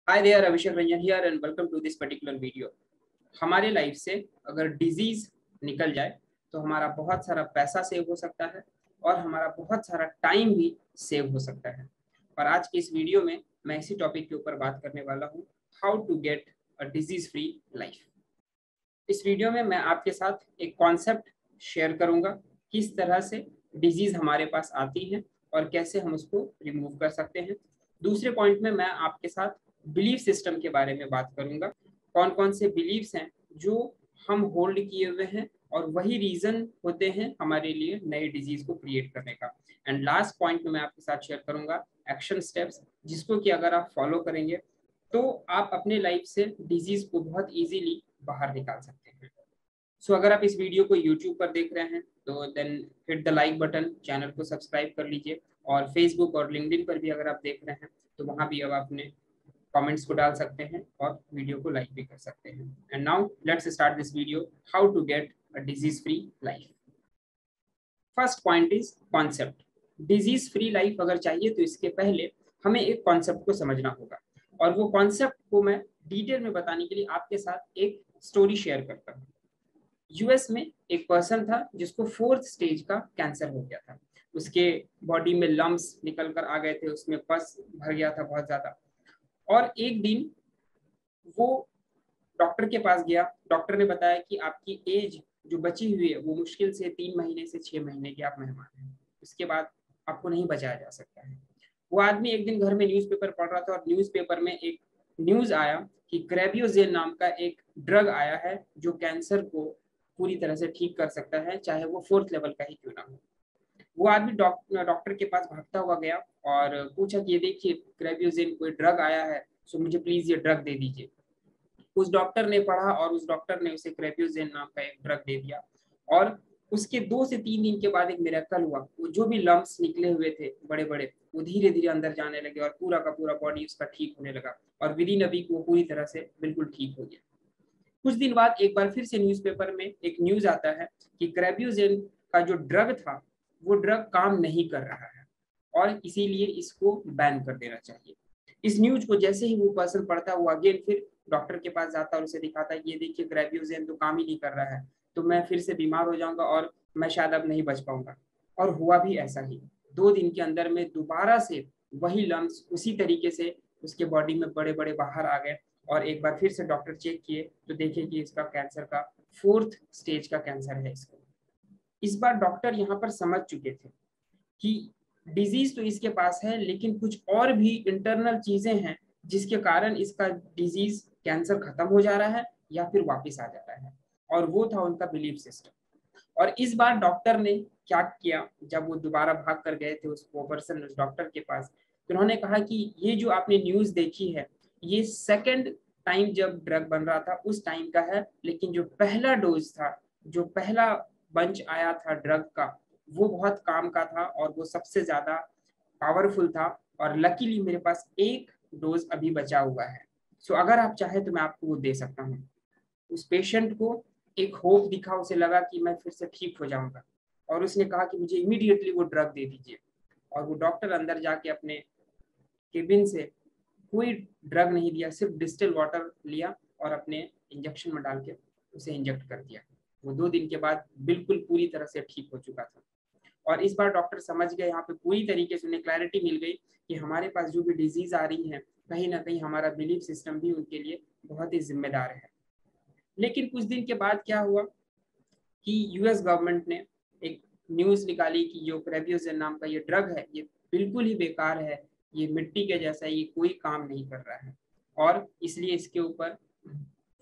Hi there, Abhishek Ranjan here and welcome to this particular video. हमारे life से अगर disease निकल जाए तो हमारा बहुत सारा पैसा सेव हो सकता है और हमारा बहुत सारा टाइम भी सेव हो सकता है। और आज के इस वीडियो में मैं इसी टॉपिक के ऊपर बात करने वाला हूँ, how to get a disease free life. इस वीडियो में मैं आपके साथ एक कॉन्सेप्ट शेयर करूँगा, किस तरह से डिजीज हमारे पास आती है और कैसे हम उसको रिमूव कर सकते हैं। दूसरे पॉइंट में मैं आपके साथ बिलीफ सिस्टम के बारे में बात करूंगा, कौन कौन से बिलीव्स हैं जो हम होल्ड किए हुए हैं और वही रीजन होते हैं हमारे लिए नए डिजीज को क्रिएट करने का। एंड लास्ट पॉइंट में मैं आपके साथ शेयर करूंगा एक्शन स्टेप्स, जिसको कि अगर आप फॉलो करेंगे तो आप अपने लाइफ से डिजीज को बहुत इजीली बाहर निकाल सकते हैं। सो अगर आप इस वीडियो को यूट्यूब पर देख रहे हैं तो then hit the like button, channel को सब्सक्राइब कर लीजिए। और फेसबुक और लिंक्डइन पर भी अगर आप देख रहे हैं तो वहां भी अब अपने कमेंट्स को डाल सकते हैं और वीडियो को लाइक भी कर सकते हैं। And now let's start this video, how to get a disease free life. First point is concept. Disease free life अगर चाहिए तो इसके पहले हमें एक कॉन्सेप्ट को समझना होगा, और वो कॉन्सेप्ट को मैं डिटेल में बताने के लिए आपके साथ एक स्टोरी शेयर करता हूँ। यूएस में एक पर्सन था जिसको 4th स्टेज का कैंसर हो गया था। उसके बॉडी में लम्स निकल कर आ गए थे, उसमें पस भर गया था बहुत ज्यादा। और एक दिन वो डॉक्टर के पास गया। डॉक्टर ने बताया कि आपकी एज जो बची हुई है वो मुश्किल से 3 महीने से 6 महीने के आप मेहमान हैं, इसके बाद आपको नहीं बचाया जा सकता है। वो आदमी एक दिन घर में न्यूज़पेपर पढ़ रहा था और न्यूज़पेपर में एक न्यूज़ आया कि क्रेबियोजेन नाम का एक ड्रग आया है जो कैंसर को पूरी तरह से ठीक कर सकता है, चाहे वो 4th लेवल का ही क्यों ना हो। वो आदमी डॉक्टर के पास भागता हुआ गया और पूछा कि ये देखिए क्रेबियोजेन कोई ड्रग आया है, सो मुझे प्लीज ये ड्रग दे दीजिए। उस डॉक्टर ने पढ़ा और उस डॉक्टर ने उसे क्रेबियोजेन नाम का एक ड्रग दे दिया। और उसके 2 से 3 दिन के बाद एक मिरेकल हुआ। वो जो भी लम्स निकले हुए थे बड़े बड़े, वो धीरे धीरे अंदर जाने लगे और पूरा का पूरा बॉडी उसका ठीक होने लगा और विद इन अ वीक वो पूरी तरह से बिल्कुल ठीक हो गया। कुछ दिन बाद एक बार फिर से न्यूज़पेपर में एक न्यूज आता है कि क्रेबियोजेन का जो ड्रग था वो ड्रग काम नहीं कर रहा है और इसीलिए इसको बैन कर देना चाहिए। इस न्यूज को जैसे ही वो पर्सन पढ़ता हुआ अगेन फिर डॉक्टर के पास जाता और उसे दिखाता है कि ये देखिए क्रेबियोजेन तो काम ही नहीं कर रहा है, तो मैं फिर से बीमार हो जाऊंगा और मैं शायद अब नहीं बच पाऊंगा। और हुआ भी ऐसा ही। 2 दिन के अंदर में दोबारा से वही लम्स उसी तरीके से उसके बॉडी में बड़े बड़े बाहर आ गए और एक बार फिर से डॉक्टर चेक किए तो देखे कि इसका कैंसर का 4th स्टेज का कैंसर है इसको। इस बार डॉक्टर यहाँ पर समझ चुके थे कि डिजीज तो इसके पास है लेकिन कुछ और भी इंटरनल चीजें हैं जिसके कारण इसका डिजीज कैंसर खत्म हो जा रहा है या फिर वापस आ जा रहा है, और वो था उनका बिलीफ सिस्टम। और इस बार डॉक्टर ने क्या किया, जब वो दोबारा भाग कर गए थे उस पर्सन उस डॉक्टर के पास, तो उन्होंने कहा कि ये जो आपने न्यूज देखी है ये सेकंड टाइम जब ड्रग बन रहा था उस टाइम का है, लेकिन जो पहला डोज था, जो पहला बंच आया था ड्रग का, वो बहुत काम का था और वो सबसे ज्यादा पावरफुल था। और लकीली मेरे पास एक डोज अभी बचा हुआ है। सो अगर आप चाहे तो मैं आपको वो दे सकता हूँ। उस पेशेंट को एक होप दिखा, उसे लगा कि मैं फिर से ठीक हो जाऊंगा और उसने कहा कि मुझे इमीडिएटली वो ड्रग दे दीजिए। और वो डॉक्टर अंदर जाके अपने केबिन से कोई ड्रग नहीं दिया, सिर्फ डिस्टिल वाटर लिया और अपने इंजेक्शन में डाल के उसे इंजेक्ट कर दिया। वो 2 दिन के बाद बिल्कुल पूरी तरह से ठीक हो चुका था। और इस बार डॉक्टर समझ गए, यहाँ पे पूरी तरीके से उन्हें क्लैरिटी मिल गई कि हमारे पास जो भी डिजीज आ रही है कहीं ना कहीं हमारा बिलीफ सिस्टम भी उनके लिए बहुत ही जिम्मेदार है। लेकिन कुछ दिन के बाद क्या हुआ कि यूएस गवर्नमेंट ने एक न्यूज निकाली कि जो क्रेबियोजेन नाम का ये ड्रग है ये बिल्कुल ही बेकार है, ये मिट्टी के जैसा है, ये कोई काम नहीं कर रहा है, और इसलिए इसके ऊपर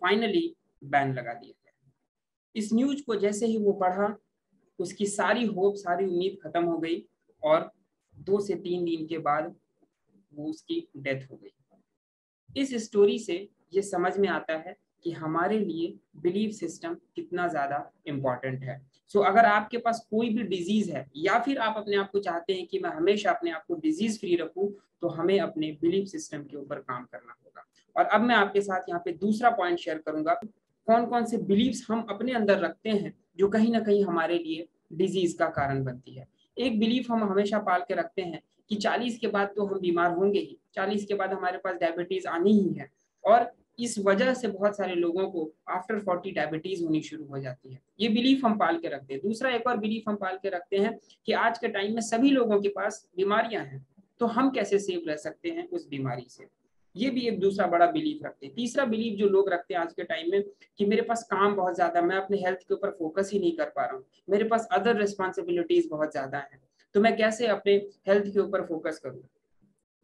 फाइनली बैन लगा दिया गया। इस न्यूज को जैसे ही वो पढ़ा उसकी सारी होप, सारी उम्मीद खत्म हो गई और 2 से 3 दिन के बाद वो उसकी डेथ हो गई। इस स्टोरी से ये समझ में आता है कि हमारे लिए बिलीफ सिस्टम कितना ज्यादा इम्पोर्टेंट है। सो अगर आपके पास कोई भी डिजीज है या फिर आप अपने आप को चाहते हैं कि मैं हमेशा अपने आप को डिजीज फ्री रखूं, तो हमें अपने बिलीफ सिस्टम के ऊपर काम करना होगा। और अब मैं आपके साथ यहाँ पे दूसरा पॉइंट शेयर करूंगा, कौन कौन से बिलीव्स हम अपने अंदर रखते हैं जो कहीं ना कहीं हमारे लिए डिजीज का कारण बनती है। एक बिलीफ हम हमेशा पाल के रखते हैं कि 40 के बाद तो हम बीमार होंगे ही, 40 के बाद हमारे पास डायबिटीज आनी ही है, और इस वजह से बहुत सारे लोगों को आफ्टर 40 डायबिटीज होनी शुरू हो जाती है। ये बिलीफ हम पाल के रखते हैं। दूसरा एक और बिलीफ हम पाल के रखते हैं कि आज के टाइम में सभी लोगों के पास बीमारियां हैं, तो हम कैसे सेफ रह सकते हैं उस बीमारी से। ये भी एक दूसरा बड़ा बिलीफ रखते हैं। तीसरा बिलीफ जो लोग रखते हैं आज के टाइम में कि मेरे पास काम बहुत ज्यादा, मैं अपने हेल्थ के ऊपर फोकस ही नहीं कर पा रहा हूँ, मेरे पास अदर रिस्पॉन्सिबिलिटीज बहुत ज्यादा है, तो मैं कैसे अपने हेल्थ के ऊपर फोकस करूँ।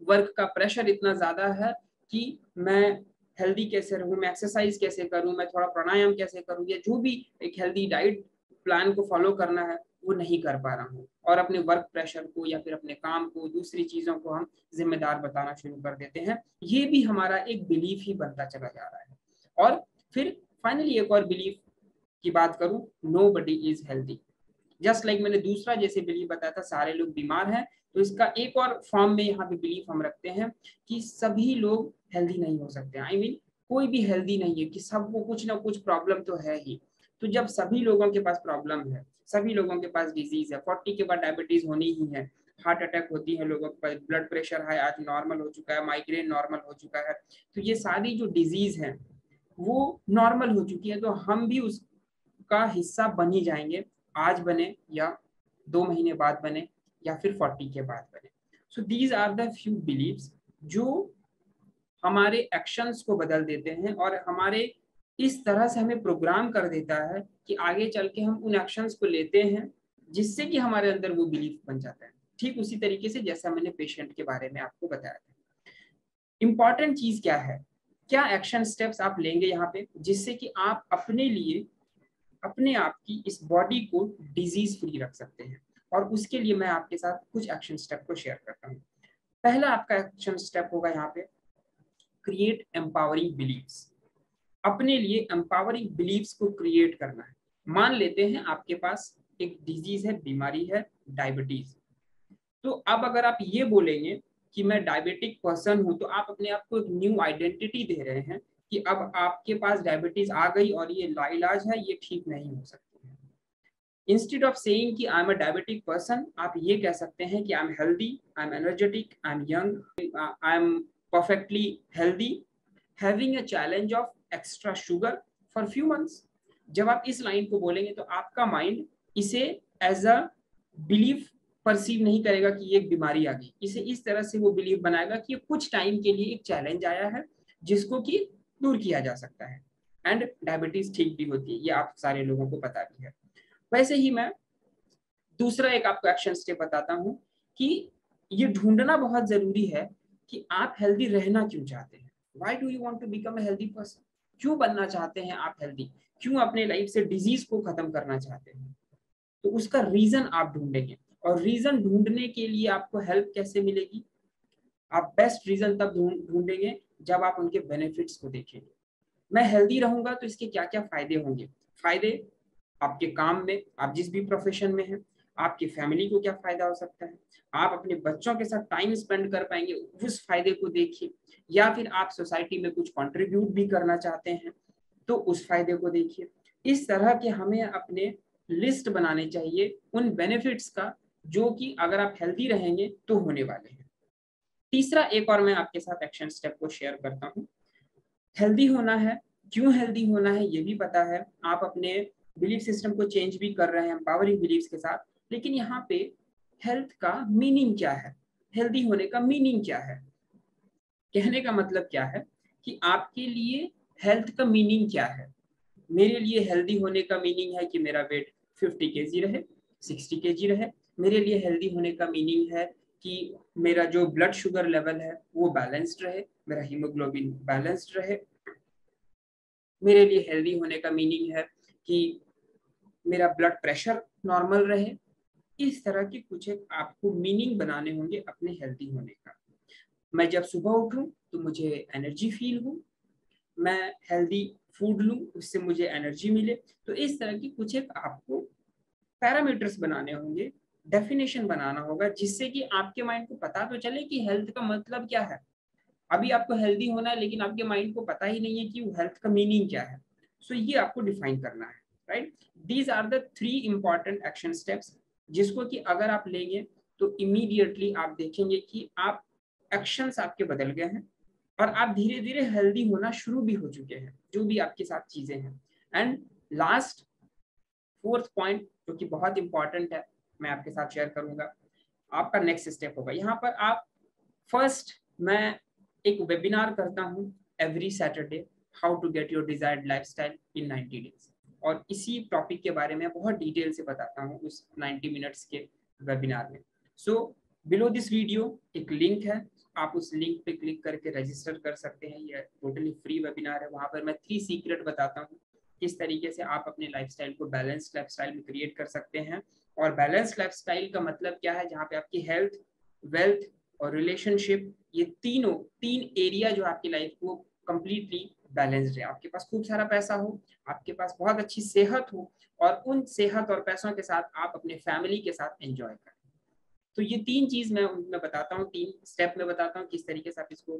वर्क का प्रेशर इतना ज्यादा है कि मैं हेल्दी कैसे रहूं, मैं एक्सरसाइज कैसे करूं, मैं थोड़ा प्राणायाम कैसे करूं, या जो भी एक हेल्दी डाइट प्लान को फॉलो करना है वो नहीं कर पा रहा हूँ, और अपने वर्क प्रेशर को या फिर अपने काम को, दूसरी चीजों को हम जिम्मेदार बताना शुरू कर देते हैं। ये भी हमारा एक बिलीफ ही बनता चला जा रहा है। और फिर फाइनली एक और बिलीफ की बात करूं, nobody is healthy. Just like मैंने दूसरा जैसे बिलीफ बताया था सारे लोग बीमार हैं, तो इसका एक और फॉर्म में यहाँ पे बिलीफ हम रखते हैं कि सभी लोग हेल्दी नहीं हो सकते। आई मीन कोई भी हेल्दी नहीं है, कि सबको कुछ ना कुछ प्रॉब्लम तो है ही। तो जब सभी लोगों के पास प्रॉब्लम है, सभी लोगों के पास डिजीज है, 40 के बाद डायबिटीज होनी ही है, हार्ट अटैक होती है लोगों के पास, ब्लड प्रेशर है आज नॉर्मल हो चुका है, माइग्रेन नॉर्मल हो चुका है, तो ये सारी जो डिजीज है वो नॉर्मल हो चुकी है, तो हम भी उसका हिस्सा बन ही जाएंगे, आज बने या 2 महीने बाद बने या फिर 40 के बाद बने। So these are the few believes जो हमारे एक्शंस को बदल देते हैं और हमारे इस तरह से हमें प्रोग्राम कर देता है कि आगे चल के हम उन एक्शंस को लेते हैं जिससे कि हमारे अंदर वो बिलीफ बन जाता है। ठीक उसी तरीके से जैसा मैंने पेशेंट के बारे में आपको बताया था। इंपॉर्टेंट चीज क्या है, क्या एक्शन स्टेप्स आप लेंगे यहाँ पे जिससे कि आप अपने लिए अपने आप की इस बॉडी को डिजीज फ्री रख सकते हैं। और उसके लिए मैं आपके साथ कुछ एक्शन स्टेप को शेयर करता हूँ। पहला आपका एक्शन स्टेप होगा यहाँ पे, क्रिएट एम्पावरिंग बिलीव्स। अपने लिए एम्पावरिंग बिलीव्स को क्रिएट करना है। मान लेते हैं आपके पास एक डिजीज है, बीमारी है डायबिटीज, तो अब अगर आप ये बोलेंगे कि मैं डायबिटिक पर्सन हूं, तो आप अपने आप को एक न्यू आइडेंटिटी दे रहे हैं कि अब आपके पास डायबिटीज आ गई और ये लाइलाज है, ये ठीक नहीं हो सकती है। इंस्टेड ऑफ सेइंग कि I am a diabetic person, आप ये कह सकते हैं कि I am healthy, I am energetic, I am young, I am perfectly healthy, having a challenge of extra sugar for few months. जब आप इस लाइन को बोलेंगे तो आपका माइंड इसे एज अ बिलीफ परसीव नहीं करेगा कि ये एक बीमारी आ गई, इसे इस तरह से वो बिलीव बनाएगा कि कुछ टाइम के लिए एक चैलेंज आया है जिसको कि दूर किया जा सकता है, एंड डायबिटीज ठीक भी होती है, ये आप सारे लोगों को पता भी है। वैसे ही मैं दूसरा एक आपको एक्शन स्टेप बताता हूँ कि ये ढूंढना बहुत जरूरी है कि आप हेल्दी रहना क्यों चाहते हैं। Why do you want to become a healthy person, क्यों बनना चाहते हैं आप हेल्दी, क्यों अपने लाइफ से डिजीज को खत्म करना चाहते हैं, तो उसका रीजन आप ढूंढेंगे। और रीजन ढूंढने के लिए आपको हेल्प कैसे मिलेगी, आप बेस्ट रीजन तब ढूंढेंगे जब आप उनके बेनिफिट्स को देखेंगे। मैं हेल्दी रहूंगा तो इसके क्या क्या फायदे होंगे। फायदे आपके काम में, आप जिस भी प्रोफेशन में हैं, आपकी फैमिली को क्या फायदा हो सकता है, आप अपने बच्चों के साथ टाइम स्पेंड कर पाएंगे, उस फायदे को देखिए, या फिर आप सोसाइटी में कुछ कंट्रीब्यूट भी करना चाहते हैं तो उस फायदे को देखिए। इस तरह के हमें अपने लिस्ट बनाने चाहिए उन बेनिफिट्स का जो कि अगर आप हेल्दी रहेंगे तो होने वाले हैं। तीसरा एक और मैं आपके साथ एक्शन स्टेप को शेयर करता हूँ। हेल्दी होना है, क्यों हेल्दी होना है ये भी पता है, आप अपने बिलीफ सिस्टम को चेंज भी कर रहे हैं पावरिंग बिलीव्स के साथ, लेकिन यहाँ पे हेल्थ का मीनिंग क्या है, हेल्दी होने का मीनिंग क्या है। कहने का मतलब क्या है कि आपके लिए हेल्थ का मीनिंग क्या है। मेरे लिए हेल्दी होने का मीनिंग है कि मेरा वेट 50 केजी रहे, 60 केजी रहे। मेरे लिए हेल्दी होने का मीनिंग है कि मेरा जो ब्लड शुगर लेवल है वो बैलेंस्ड रहे, मेरा हीमोग्लोबिन बैलेंस्ड रहे। मेरे लिए हेल्दी होने का मीनिंग है कि मेरा ब्लड प्रेशर नॉर्मल रहे। इस तरह के कुछ एक आपको मीनिंग बनाने होंगे अपने हेल्दी होने का। मैं जब सुबह उठूं तो मुझे एनर्जी फील हो, मैं हेल्दी फूड लूं उससे मुझे एनर्जी मिले। तो इस तरह की कुछ एक आपको पैरामीटर्स बनाने होंगे, डेफिनेशन बनाना होगा, जिससे कि आपके माइंड को पता तो चले कि हेल्थ का मतलब क्या है। अभी आपको हेल्दी होना है लेकिन आपके माइंड को पता ही नहीं है कि वो हेल्थ का मीनिंग क्या है। सो ये आपको डिफाइन करना है, right. These are the 3 important action steps जिसको कि अगर आप लेंगे तो इमीडिएटली आप देखेंगे कि आप एक्शंस आपके बदल गए हैं और आप धीरे धीरे हेल्दी होना शुरू भी हो चुके हैं, जो भी आपके साथ चीजें हैं। एंड लास्ट फोर्थ पॉइंट जो कि बहुत इंपॉर्टेंट है, मैं आपके साथ शेयर करूंगा, आपका नेक्स्ट स्टेप होगा। यहाँ पर आप फर्स्ट, मैं एक वेबिनार करता हूँ every Saturday, how to get your desired lifestyle in 90 days, और इसी टॉपिक के बारे में बहुत डिटेल से बताता हूँ उस 90 मिनट्स के वेबिनार में। सो बिलो दिस वीडियो एक लिंक है, आप उस लिंक पे क्लिक करके रजिस्टर कर सकते हैं। ये टोटली फ्री वेबिनार है। वहाँ पर मैं 3 सीक्रेट बताता हूँ किस तरीके से आप अपने लाइफस्टाइल को बैलेंस्ड लाइफस्टाइल में क्रिएट कर सकते हैं। और बैलेंस्ड लाइफस्टाइल का मतलब क्या है, जहाँ पे आपकी हेल्थ, वेल्थ और रिलेशनशिप, ये तीन एरिया जो आपकी लाइफ को कंप्लीटली बैलेंस्ड है। आपके पास खूब सारा पैसा हो, आपके पास बहुत अच्छी सेहत हो, और उन सेहत और पैसों के साथ आप अपने फैमिली के साथ एंजॉय करें। तो ये 3 चीज मैं बताता हूँ, 3 स्टेप में बताता हूँ किस तरीके से आप इसको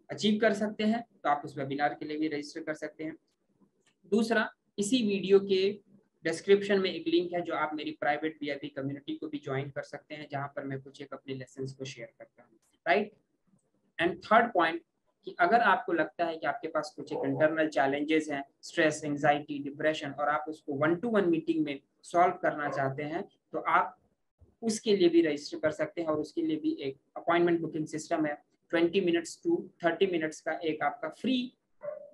अचीव कर सकते हैं। तो आप उस वेबिनार के लिए भी रजिस्टर कर सकते हैं। दूसरा, इसी वीडियो के डिस्क्रिप्शन में एक लिंक है जो आप मेरी प्राइवेट वीआईपी कम्युनिटी को भी ज्वाइन कर सकते हैं, जहां पर मैं कुछ एक अपने लेसन्स को शेयर करता हूँ, राइट। एंड थर्ड पॉइंट, कि अगर आपको लगता है कि आपके पास कुछ एक इंटरनल चैलेंजेस हैं, स्ट्रेस, एंजाइटी, डिप्रेशन, और आप उसको 1-to-1 मीटिंग में सॉल्व करना चाहते हैं, तो आप उसके लिए भी रजिस्टर कर सकते हैं। और उसके लिए भी एक अपॉइंटमेंट बुकिंग सिस्टम है। 20 मिनट्स टू 30 मिनट्स का एक आपका फ्री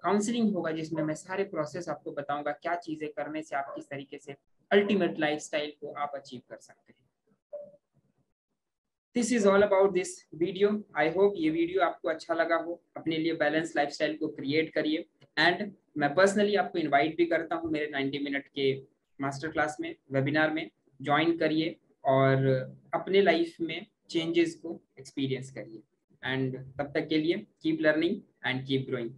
काउंसलिंग होगा, जिसमें मैं सारे प्रोसेस आपको बताऊंगा, क्या चीजें करने से आप किस तरीके से अल्टीमेट लाइफस्टाइल को आप अचीव कर सकते हैं। This is all about this video. I hope ये वीडियो आपको अच्छा लगा हो। अपने लिए बैलेंस लाइफस्टाइल को क्रिएट करिए। एंड मैं पर्सनली आपको इनवाइट भी करता हूँ मेरे 90 मिनट के मास्टर क्लास में, वेबिनार में ज्वाइन करिए और अपने लाइफ में चेंजेस को एक्सपीरियंस करिए। एंड तब तक के लिए keep learning and keep growing.